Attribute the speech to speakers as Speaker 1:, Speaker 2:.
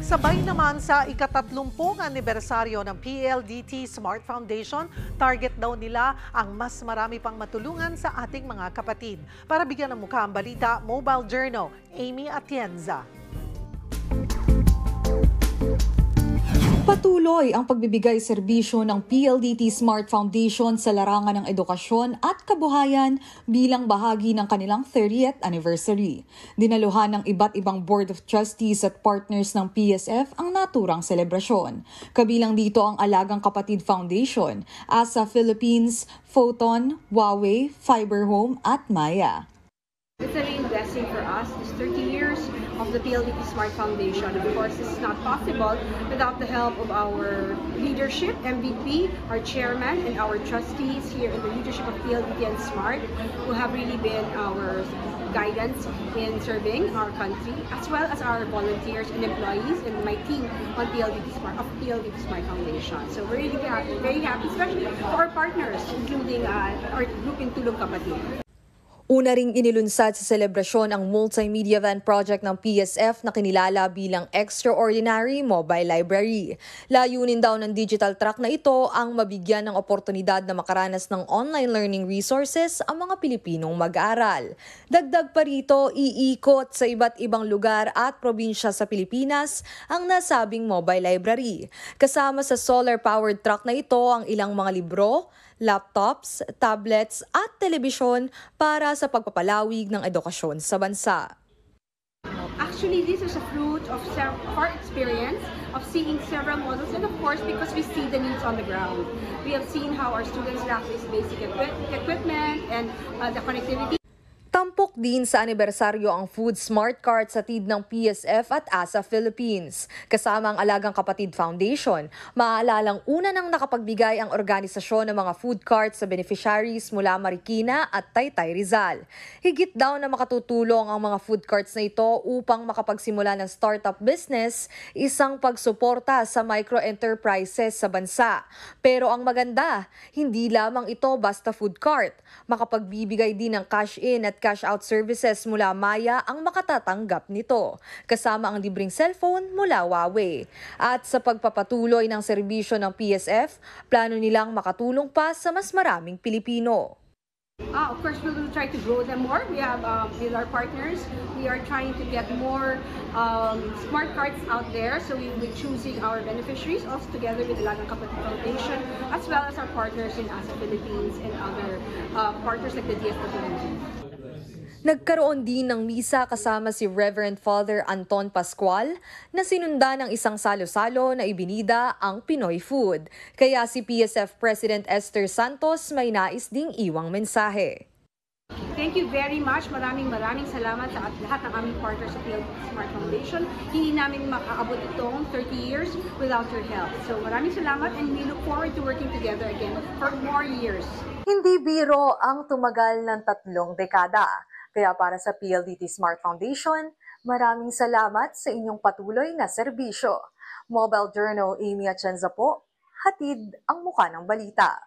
Speaker 1: Sabay naman sa ika-30 anibersaryo ng PLDT Smart Foundation, target daw nila ang mas marami pang matulungan sa ating mga kapatid. Para bigyan ng mukha ang balita, Mobile Journal, Amy Atienza.
Speaker 2: Patuloy ang pagbibigay serbisyo ng PLDT Smart Foundation sa larangan ng edukasyon at kabuhayan bilang bahagi ng kanilang 30th anniversary. Dinaluhan ng iba't ibang Board of Trustees at partners ng PSF ang naturang selebrasyon. Kabilang dito ang Alagang Kapatid Foundation, ASA Philippines, Photon, Huawei, Fiber Home at Maya.
Speaker 3: It's a real blessing for us, this 30 years of the PLDT Smart Foundation. Of course, this is not possible without the help of our leadership, MVP, our chairman, and our trustees here in the leadership of PLDT and Smart, who have really been our guidance in serving our country, as well as our volunteers and employees and my team on PLDT Smart Foundation. So we're really very happy, especially for our partners, including our group in Tulong Kapatid.
Speaker 2: Una ring inilunsad sa selebrasyon ang multimedia van project ng PSF na kinilala bilang Extraordinary Mobile Library. Layunin daw ng digital track na ito ang mabigyan ng oportunidad na makaranas ng online learning resources ang mga Pilipinong mag-aaral. Dagdag pa rito, iikot sa iba't ibang lugar at probinsya sa Pilipinas ang nasabing mobile library. Kasama sa solar-powered truck na ito ang ilang mga libro, laptops, tablets at telebisyon para sa pagpapalawig ng edukasyon sa bansa.
Speaker 3: Actually, this is a fruit of our experience of seeing several models, and of course, because we see the needs on the ground. We have seen how our students lack this basic equipment and the connectivity.
Speaker 2: Tampok din sa anibersaryo ang Food Smart Cart sa TID ng PSF at ASA Philippines. Kasama ang Alagang Kapatid Foundation, maaalalang una nang nakapagbigay ang organisasyon ng mga food carts sa beneficiaries mula Marikina at Taytay Rizal. Higit daw na makatutulong ang mga food carts na ito upang makapagsimula ng startup business, isang pagsuporta sa micro-enterprises sa bansa. Pero ang maganda, hindi lamang ito basta food cart. Makapagbibigay din ng cash-in at cash-out services mula Maya ang makatatanggap nito, kasama ang libreng cellphone mula Huawei. At sa pagpapatuloy ng serbisyo ng PSF, plano nilang makatulong pa sa mas maraming Pilipino.
Speaker 3: Of course, we will try to grow them more. We have, with our partners, we are trying to get more smart cards out there. So we will be choosing our beneficiaries, also together with the Alagang Kapatid Foundation, as well as our partners in ASA Philippines and other partners like the DSWD.
Speaker 2: Nagkaroon din ng misa kasama si Reverend Father Anton Pascual na sinunda ng isang salo-salo na ibinida ang Pinoy food. Kaya si PSF President Esther Santos may nais ding iwang mensahe.
Speaker 3: Thank you very much. Maraming salamat sa lahat ng aming partners sa PLDT Smart Foundation. Hindi namin makaabot itong 30 years without your help. So maraming salamat, and we look forward to working together again for more years.
Speaker 2: Hindi biro ang tumagal ng 3 dekada. Kaya para sa PLDT Smart Foundation, maraming salamat sa inyong patuloy na serbisyo. Mobile Journal, Amy Atienza po, hatid ang mukha ng balita.